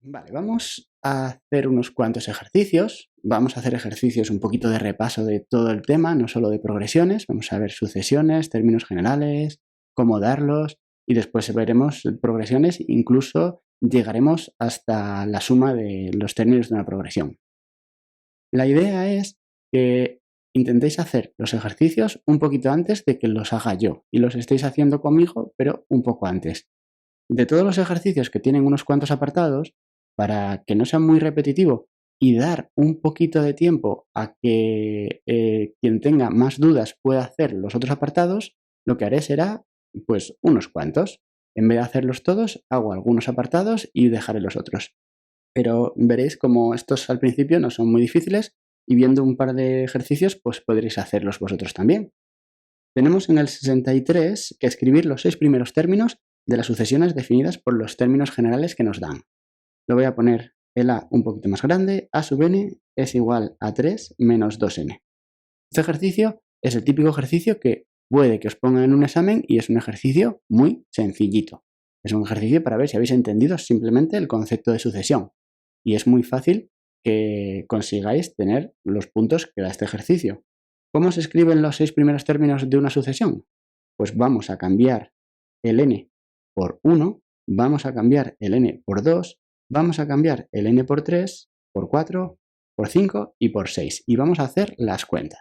Vale, vamos a hacer unos cuantos ejercicios. Vamos a hacer ejercicios un poquito de repaso de todo el tema, no solo de progresiones. Vamos a ver sucesiones, términos generales, cómo darlos y después veremos progresiones. Incluso llegaremos hasta la suma de los términos de una progresión. La idea es que intentéis hacer los ejercicios un poquito antes de que los haga yo y los estéis haciendo conmigo, pero un poco antes. De todos los ejercicios que tienen unos cuantos apartados, para que no sea muy repetitivo y dar un poquito de tiempo a que quien tenga más dudas pueda hacer los otros apartados, lo que haré será pues unos cuantos. En vez de hacerlos todos, hago algunos apartados y dejaré los otros. Pero veréis como estos al principio no son muy difíciles y viendo un par de ejercicios pues podréis hacerlos vosotros también. Tenemos en el 63 que escribir los 6 primeros términos de las sucesiones definidas por los términos generales que nos dan. Lo voy a poner el a un poquito más grande. A sub n es igual a 3 menos 2n. Este ejercicio es el típico ejercicio que puede que os pongan en un examen y es un ejercicio muy sencillito. Es un ejercicio para ver si habéis entendido simplemente el concepto de sucesión. Y es muy fácil que consigáis tener los puntos que da este ejercicio. ¿Cómo se escriben los 6 primeros términos de una sucesión? Pues vamos a cambiar el n por 1, vamos a cambiar el n por 2, vamos a cambiar el n por 3, por 4, por 5 y por 6. Y vamos a hacer las cuentas.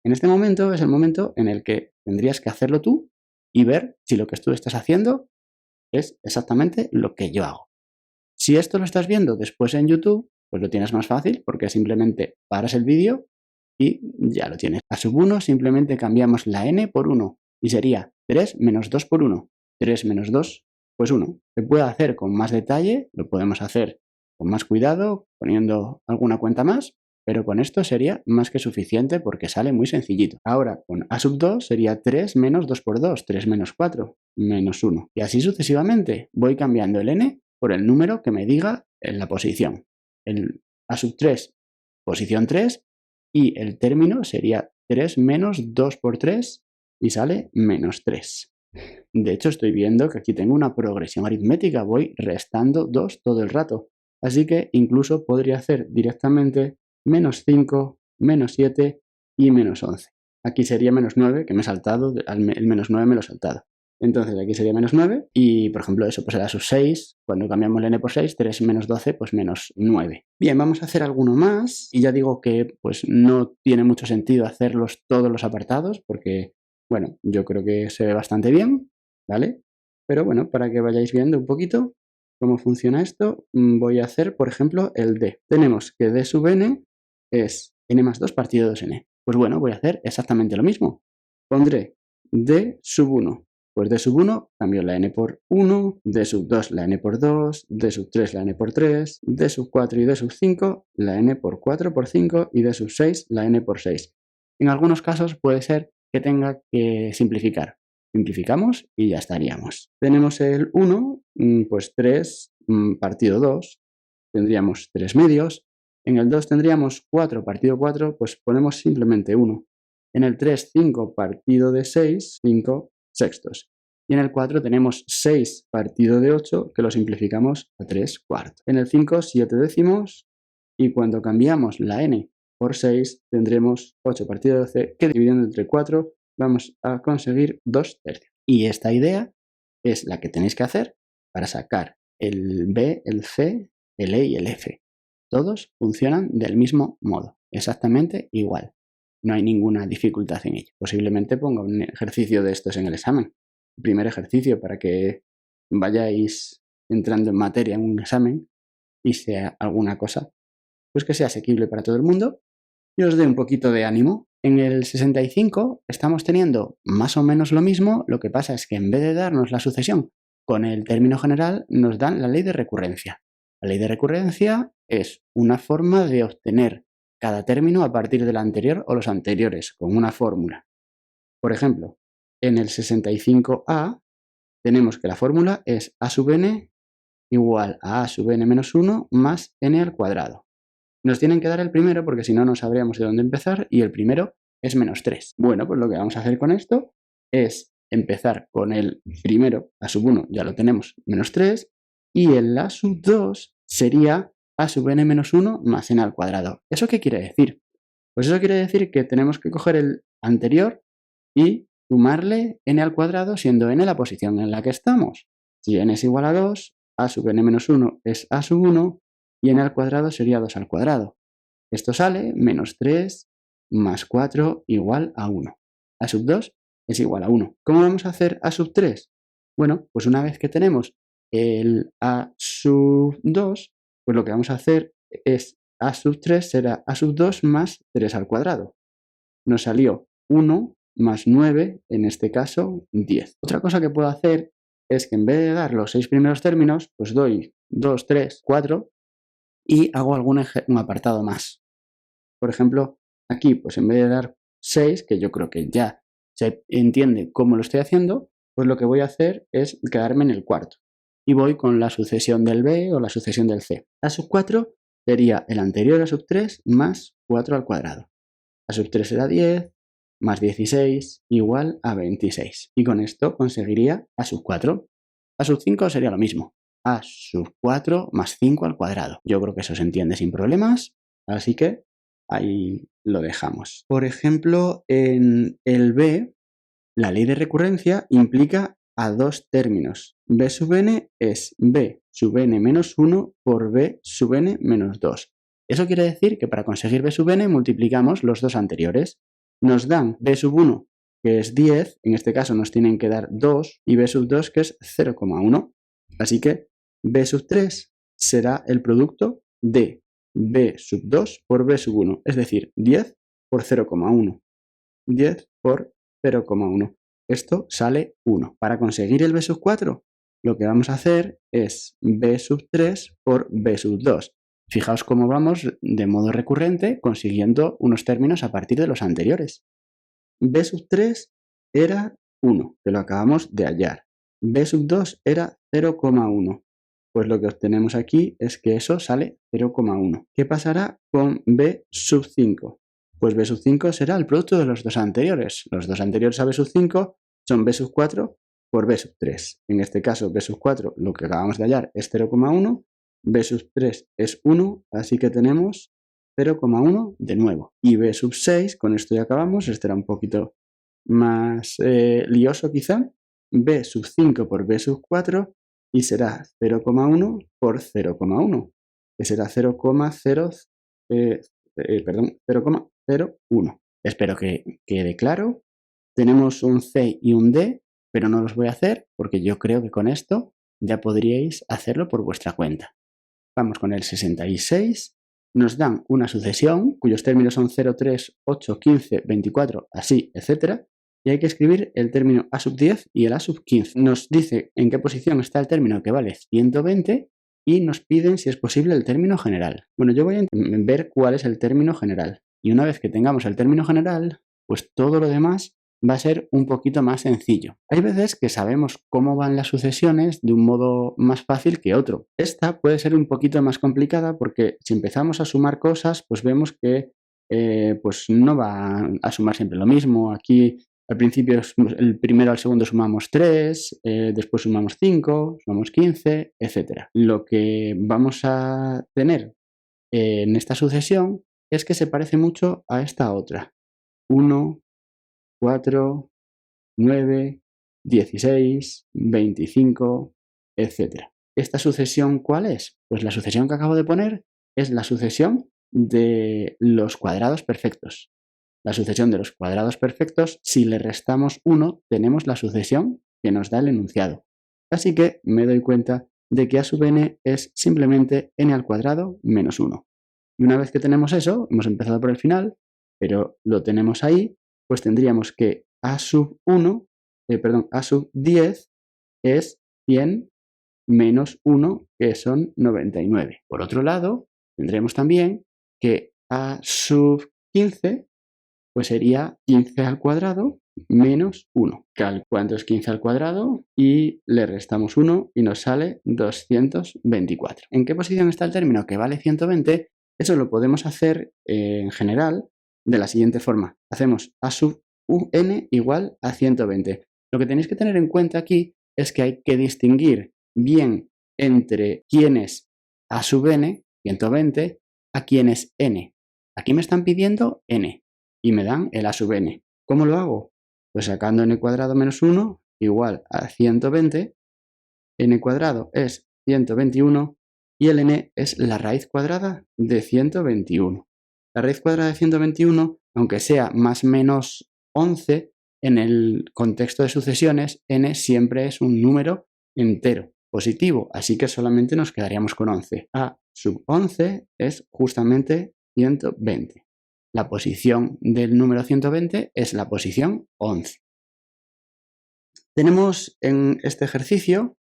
En este momento es el momento en el que tendrías que hacerlo tú y ver si lo que tú estás haciendo es exactamente lo que yo hago. Si esto lo estás viendo después en YouTube, pues lo tienes más fácil porque simplemente paras el vídeo y ya lo tienes. A sub 1 simplemente cambiamos la n por 1 y sería 3 menos 2 por 1. 3 menos 2, pues 1. Se puede hacer con más detalle, lo podemos hacer con más cuidado, poniendo alguna cuenta más, pero con esto sería más que suficiente porque sale muy sencillito. Ahora, con a sub 2 sería 3 menos 2 por 2, 3 menos 4, menos 1. Y así sucesivamente. Voy cambiando el n por el número que me diga en la posición. El a sub 3, posición 3, y el término sería 3 menos 2 por 3 y sale menos 3. De hecho, estoy viendo que aquí tengo una progresión aritmética, voy restando 2 todo el rato. Así que incluso podría hacer directamente menos 5, menos 7 y menos 11. Aquí sería menos 9, que me he saltado, el menos 9 me lo he saltado. Entonces aquí sería menos 9 y, por ejemplo, eso pues será sus 6. Cuando cambiamos el n por 6, 3 menos 12, pues menos 9. Bien, vamos a hacer alguno más y ya digo que pues no tiene mucho sentido hacerlos todos los apartados porque, bueno, yo creo que se ve bastante bien, ¿vale? Pero bueno, para que vayáis viendo un poquito cómo funciona esto, voy a hacer, por ejemplo, el d. Tenemos que d sub n es n más 2 partido 2n. Pues bueno, voy a hacer exactamente lo mismo. Pondré d sub 1. Pues d sub 1 cambio la n por 1, d sub 2 la n por 2, d sub 3 la n por 3, d sub 4 y d sub 5 la n por 4 por 5 y d sub 6 la n por 6. En algunos casos puede ser que tenga que simplificar. Simplificamos y ya estaríamos. Tenemos el 1, pues 3 partido 2, tendríamos 3 medios. En el 2 tendríamos 4 partido 4, pues ponemos simplemente 1. En el 3, 5 partido de 6, 5 sextos. Y en el 4 tenemos 6 partido de 8, que lo simplificamos a 3 cuartos. En el 5, 7 décimos. Y cuando cambiamos la n por 6, tendremos 8 partido de 12, que dividiendo entre 4 vamos a conseguir 2 tercios. Y esta idea es la que tenéis que hacer para sacar el b, el c, el e y el f. Todos funcionan del mismo modo, exactamente igual. No hay ninguna dificultad en ello. Posiblemente ponga un ejercicio de estos en el examen. El primer ejercicio para que vayáis entrando en materia en un examen y sea alguna cosa pues que sea asequible para todo el mundo y os dé un poquito de ánimo. En el 65 estamos teniendo más o menos lo mismo, lo que pasa es que en vez de darnos la sucesión con el término general, nos dan la ley de recurrencia. La ley de recurrencia es una forma de obtener cada término a partir del anterior o los anteriores, con una fórmula. Por ejemplo, en el 65a tenemos que la fórmula es a sub n igual a sub n menos 1 más n al cuadrado. Nos tienen que dar el primero porque si no, no sabríamos de dónde empezar y el primero es menos 3. Bueno, pues lo que vamos a hacer con esto es empezar con el primero, a sub 1 ya lo tenemos, menos 3, y el a sub 2 sería a sub n menos 1 más n al cuadrado. ¿Eso qué quiere decir? Pues eso quiere decir que tenemos que coger el anterior y sumarle n al cuadrado siendo n la posición en la que estamos. Si n es igual a 2, a sub n menos 1 es a sub 1 y n al cuadrado sería 2 al cuadrado. Esto sale menos 3 más 4 igual a 1. A sub 2 es igual a 1. ¿Cómo vamos a hacer a sub 3? Bueno, pues una vez que tenemos el a sub 2, pues lo que vamos a hacer es a sub 3 será a sub 2 más 3 al cuadrado. Nos salió 1 más 9, en este caso 10. Otra cosa que puedo hacer es que en vez de dar los 6 primeros términos, pues doy 2, 3, 4 y hago un apartado más. Por ejemplo, aquí, pues en vez de dar 6, que yo creo que ya se entiende cómo lo estoy haciendo, pues lo que voy a hacer es quedarme en el cuarto. Y voy con la sucesión del b o la sucesión del c. A sub 4 sería el anterior a sub 3 más 4 al cuadrado. A sub 3 será 10, más 16 igual a 26. Y con esto conseguiría a sub 4. A sub 5 sería lo mismo. A sub 4 más 5 al cuadrado. Yo creo que eso se entiende sin problemas, así que ahí lo dejamos. Por ejemplo, en el b, la ley de recurrencia implica a dos términos. B sub n es b sub n menos 1 por b sub n menos 2. Eso quiere decir que para conseguir b sub n multiplicamos los dos anteriores. Nos dan b sub 1, que es 10, en este caso nos tienen que dar 2, y b sub 2, que es 0,1. Así que b sub 3 será el producto de b sub 2 por b sub 1, es decir, 10 por 0,1. 10 por 0,1. Esto sale 1. Para conseguir el b sub 4, lo que vamos a hacer es b sub 3 por b sub 2. Fijaos cómo vamos de modo recurrente consiguiendo unos términos a partir de los anteriores. B sub 3 era 1, que lo acabamos de hallar. B sub 2 era 0,1. Pues lo que obtenemos aquí es que eso sale 0,1. ¿Qué pasará con B sub 5? Pues B sub 5 será el producto de los dos anteriores. Los dos anteriores a B sub 5 son B sub 4 por B sub 3. En este caso, B sub 4, lo que acabamos de hallar, es 0,1. B sub 3 es 1, así que tenemos 0,1 de nuevo. Y B sub 6, con esto ya acabamos, este era un poquito más lioso quizá. B sub 5 por B sub 4 y será 0,1 por 0,1, que será 0,01. Espero que quede claro. Tenemos un C y un D, pero no los voy a hacer porque yo creo que con esto ya podríais hacerlo por vuestra cuenta. Vamos con el 66. Nos dan una sucesión cuyos términos son 0, 3, 8, 15, 24, así, etc. Y hay que escribir el término a sub 10 y el a sub 15. Nos dice en qué posición está el término que vale 120 y nos piden si es posible el término general. Bueno, yo voy a ver cuál es el término general. Y una vez que tengamos el término general, pues todo lo demás va a ser un poquito más sencillo. Hay veces que sabemos cómo van las sucesiones de un modo más fácil que otro. Esta puede ser un poquito más complicada porque si empezamos a sumar cosas, pues vemos que pues no va a sumar siempre lo mismo. Aquí al principio, el primero al segundo sumamos 3, después sumamos 5, sumamos 15, etc. Lo que vamos a tener en esta sucesión es que se parece mucho a esta otra. 1, 4, 9, 16, 25, etc. ¿Esta sucesión cuál es? Pues la sucesión que acabo de poner es la sucesión de los cuadrados perfectos. La sucesión de los cuadrados perfectos, si le restamos 1, tenemos la sucesión que nos da el enunciado. Así que me doy cuenta de que a sub n es simplemente n al cuadrado menos 1. Y una vez que tenemos eso, hemos empezado por el final, pero lo tenemos ahí, pues tendríamos que a sub 10 es 100 menos 1, que son 99. Por otro lado, tendremos también que a sub 15 pues sería 15 al cuadrado menos 1. ¿Cuánto es 15 al cuadrado? Y le restamos 1 y nos sale 224. ¿En qué posición está el término que vale 120? Eso lo podemos hacer en general de la siguiente forma. Hacemos a sub n igual a 120. Lo que tenéis que tener en cuenta aquí es que hay que distinguir bien entre quiénes a sub n, 120, aquí n es n. Aquí me están pidiendo n y me dan el a sub n. ¿Cómo lo hago? Pues sacando n cuadrado menos 1 igual a 120, n cuadrado es 121 y el n es la raíz cuadrada de 121. La raíz cuadrada de 121, aunque sea más menos 11, en el contexto de sucesiones, n siempre es un número entero, positivo, así que solamente nos quedaríamos con 11. A sub 11 es justamente 120. La posición del número 120 es la posición 11. Tenemos en este ejercicio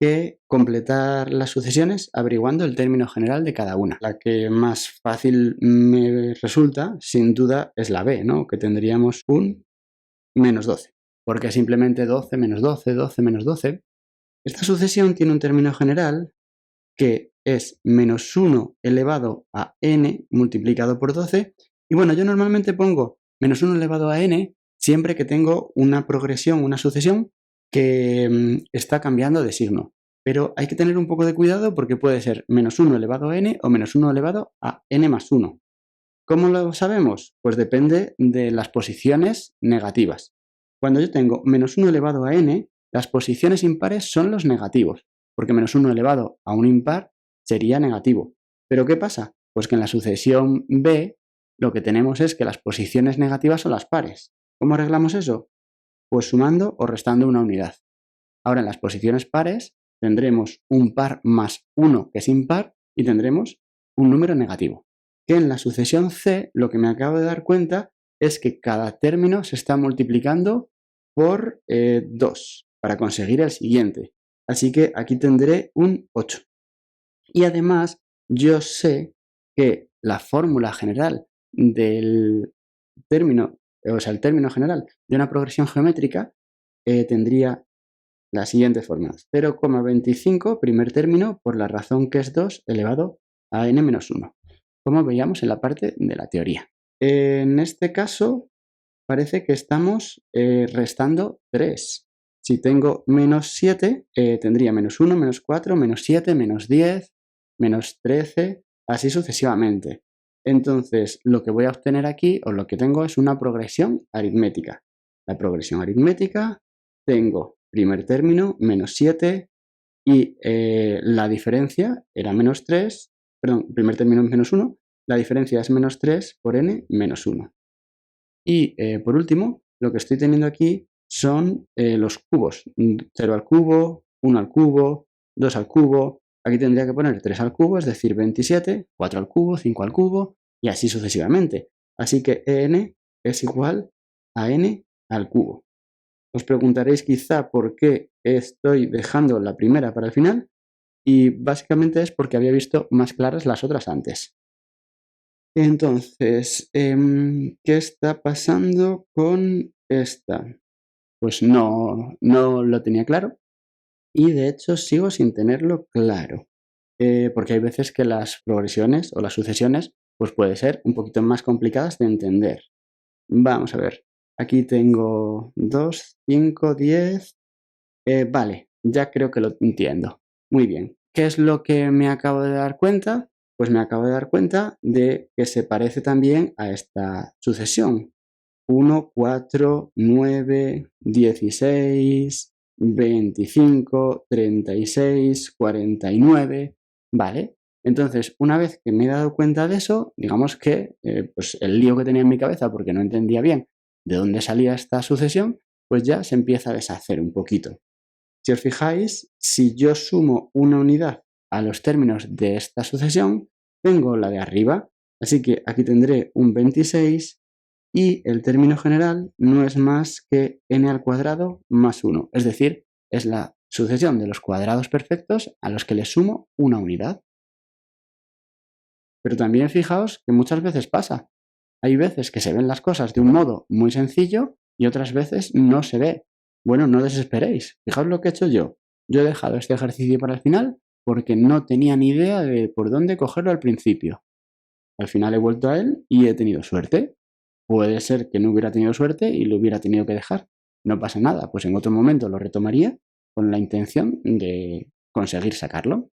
que completar las sucesiones averiguando el término general de cada una. La que más fácil me resulta, sin duda, es la B, ¿no? Que tendríamos un menos 12, porque simplemente 12 menos 12, 12 menos 12. Esta sucesión tiene un término general que es menos 1 elevado a n multiplicado por 12. Y bueno, yo normalmente pongo menos 1 elevado a n siempre que tengo una progresión, una sucesión que está cambiando de signo. Pero hay que tener un poco de cuidado porque puede ser menos 1 elevado a n o menos 1 elevado a n más 1. ¿Cómo lo sabemos? Pues depende de las posiciones negativas. Cuando yo tengo menos 1 elevado a n, las posiciones impares son los negativos, porque menos 1 elevado a un impar sería negativo. ¿Pero qué pasa? Pues que en la sucesión B lo que tenemos es que las posiciones negativas son las pares. ¿Cómo arreglamos eso? Pues sumando o restando una unidad. Ahora en las posiciones pares tendremos un par más 1 que es impar y tendremos un número negativo. Que en la sucesión C lo que me acabo de dar cuenta es que cada término se está multiplicando por 2 para conseguir el siguiente. Así que aquí tendré un 8. Y además yo sé que la fórmula general del término, o sea, el término general de una progresión geométrica tendría la siguiente forma: 0,25 primer término por la razón que es 2 elevado a n menos 1, como veíamos en la parte de la teoría. En este caso parece que estamos restando 3. Si tengo menos 7, tendría menos 1, menos 4, menos 7, menos 10, menos 13, así sucesivamente. Entonces, lo que voy a obtener aquí, o lo que tengo, es una progresión aritmética. La progresión aritmética, tengo primer término, menos 7, y la diferencia era menos 3, perdón, primer término es menos 1, la diferencia es menos 3 por n menos 1. Y por último, lo que estoy teniendo aquí son los cubos. 0 al cubo, 1 al cubo, 2 al cubo. Aquí tendría que poner 3 al cubo, es decir, 27, 4 al cubo, 5 al cubo y así sucesivamente. Así que en es igual a n al cubo. Os preguntaréis quizá por qué estoy dejando la primera para el final y básicamente es porque había visto más claras las otras antes. Entonces, ¿qué está pasando con esta? Pues no lo tenía claro y de hecho sigo sin tenerlo claro, porque hay veces que las progresiones o las sucesiones pues pueden ser un poquito más complicadas de entender. Vamos a ver, aquí tengo 2, 5, 10, vale, ya creo que lo entiendo. Muy bien, ¿qué es lo que me acabo de dar cuenta? Pues me acabo de dar cuenta de que se parece también a esta sucesión. 1, 4, 9, 16, 25, 36, 49. Vale, entonces una vez que me he dado cuenta de eso, digamos que pues el lío que tenía en mi cabeza porque no entendía bien de dónde salía esta sucesión, pues ya se empieza a deshacer un poquito. Si os fijáis, si yo sumo una unidad a los términos de esta sucesión, tengo la de arriba, así que aquí tendré un 26 y el término general no es más que n al cuadrado más 1, es decir, es la sucesión de los cuadrados perfectos a los que le sumo una unidad. Pero también fijaos que muchas veces pasa. Hay veces que se ven las cosas de un modo muy sencillo y otras veces no se ve. Bueno, no desesperéis. Fijaos lo que he hecho yo. Yo he dejado este ejercicio para el final porque no tenía ni idea de por dónde cogerlo al principio. Al final he vuelto a él y he tenido suerte. Puede ser que no hubiera tenido suerte y lo hubiera tenido que dejar. No pasa nada, pues en otro momento lo retomaría con la intención de conseguir sacarlo.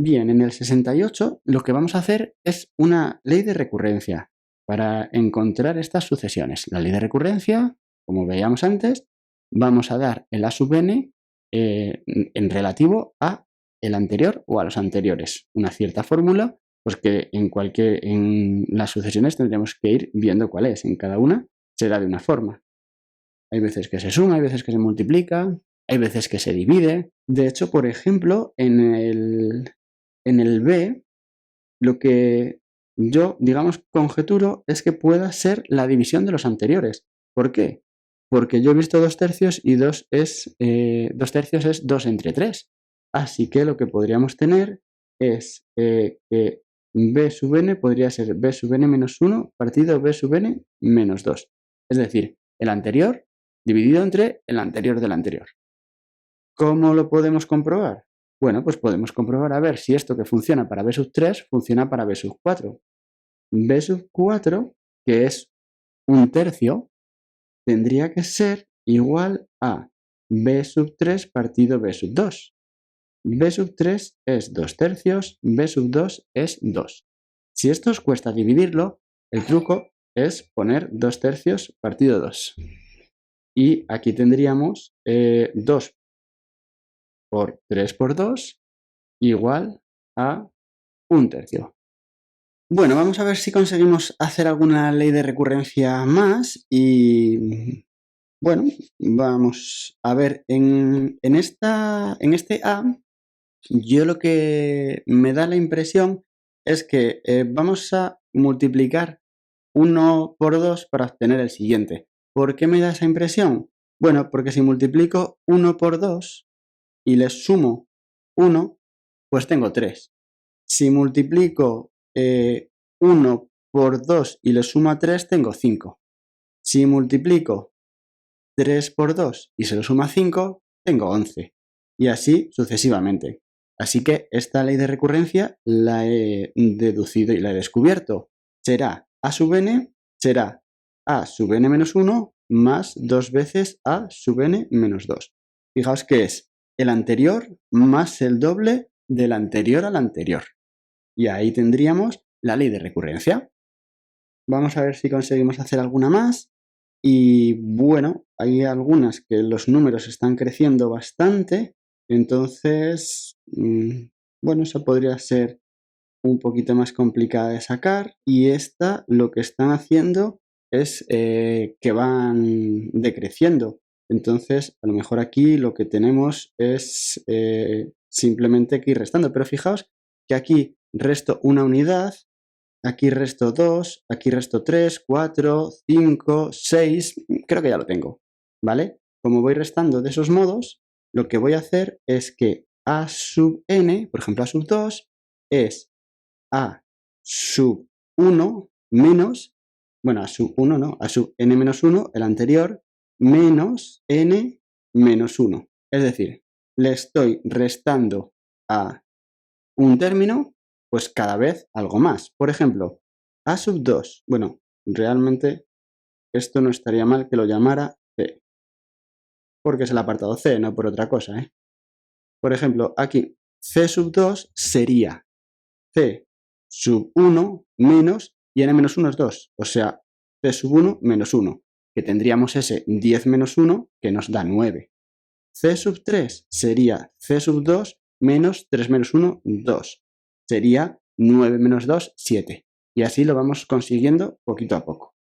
Bien, en el 68 lo que vamos a hacer es una ley de recurrencia para encontrar estas sucesiones. La ley de recurrencia, como veíamos antes, vamos a dar el a sub n en relativo a el anterior o a los anteriores. Una cierta fórmula, pues que en las sucesiones tendremos que ir viendo cuál es. En cada una será de una forma. Hay veces que se suma, hay veces que se multiplica, hay veces que se divide. De hecho, por ejemplo, en el B, lo que yo, digamos, conjeturo es que pueda ser la división de los anteriores. ¿Por qué? Porque yo he visto 2 tercios y 2 tercios es 2 entre 3. Así que lo que podríamos tener es que b sub n podría ser b sub n menos 1 partido b sub n menos 2. Es decir, el anterior dividido entre el anterior del anterior. ¿Cómo lo podemos comprobar? Bueno, pues podemos comprobar a ver si esto que funciona para b sub 3 funciona para b sub 4. b sub 4, que es 1/3, tendría que ser igual a b sub 3 partido b sub 2. b sub 3 es 2 tercios, b sub 2 es 2. Si esto os cuesta dividirlo, el truco es poner 2 tercios partido 2. Y aquí tendríamos 2 por 3 por 2 igual a 1/3. Bueno, vamos a ver si conseguimos hacer alguna ley de recurrencia más y bueno, vamos a ver, en este A, yo lo que me da la impresión es que vamos a multiplicar 1 por 2 para obtener el siguiente. ¿Por qué me da esa impresión? Bueno, porque si multiplico 1 por 2 y le sumo 1, pues tengo 3. Si multiplico 1 por 2 y le sumo a 3, tengo 5. Si multiplico 3 por 2 y se lo suma 5, tengo 11. Y así sucesivamente. Así que esta ley de recurrencia la he deducido y la he descubierto. Será a sub n, será a sub n menos 1 más 2 veces a sub n menos 2. Fijaos que es el anterior más el doble del anterior al anterior. Y ahí tendríamos la ley de recurrencia. Vamos a ver si conseguimos hacer alguna más. Y bueno, hay algunas que los números están creciendo bastante. Entonces, bueno, eso podría ser un poquito más complicada de sacar. Y esta lo que están haciendo es que van decreciendo. Entonces, a lo mejor aquí lo que tenemos es simplemente que ir restando. Pero fijaos que aquí resto una unidad, aquí resto 2, aquí resto 3, 4, 5, 6, creo que ya lo tengo, ¿vale? Como voy restando de esos modos, lo que voy a hacer es que a sub n, por ejemplo a sub 2, es a sub 1 menos, bueno, a sub 1 no, a sub n menos 1, el anterior, menos n menos 1. Es decir, le estoy restando a un término, pues cada vez algo más. Por ejemplo, a sub 2, bueno, realmente esto no estaría mal que lo llamara c, porque es el apartado c, no por otra cosa, ¿eh? Por ejemplo, aquí c sub 2 sería c sub 1 menos, y n menos 1 es 2, o sea, c sub 1 menos 1, que tendríamos ese 10 menos 1 que nos da 9. C sub 3 sería c sub 2 menos 3 menos 1, 2. Sería 9 menos 2, 7. Y así lo vamos consiguiendo poquito a poco.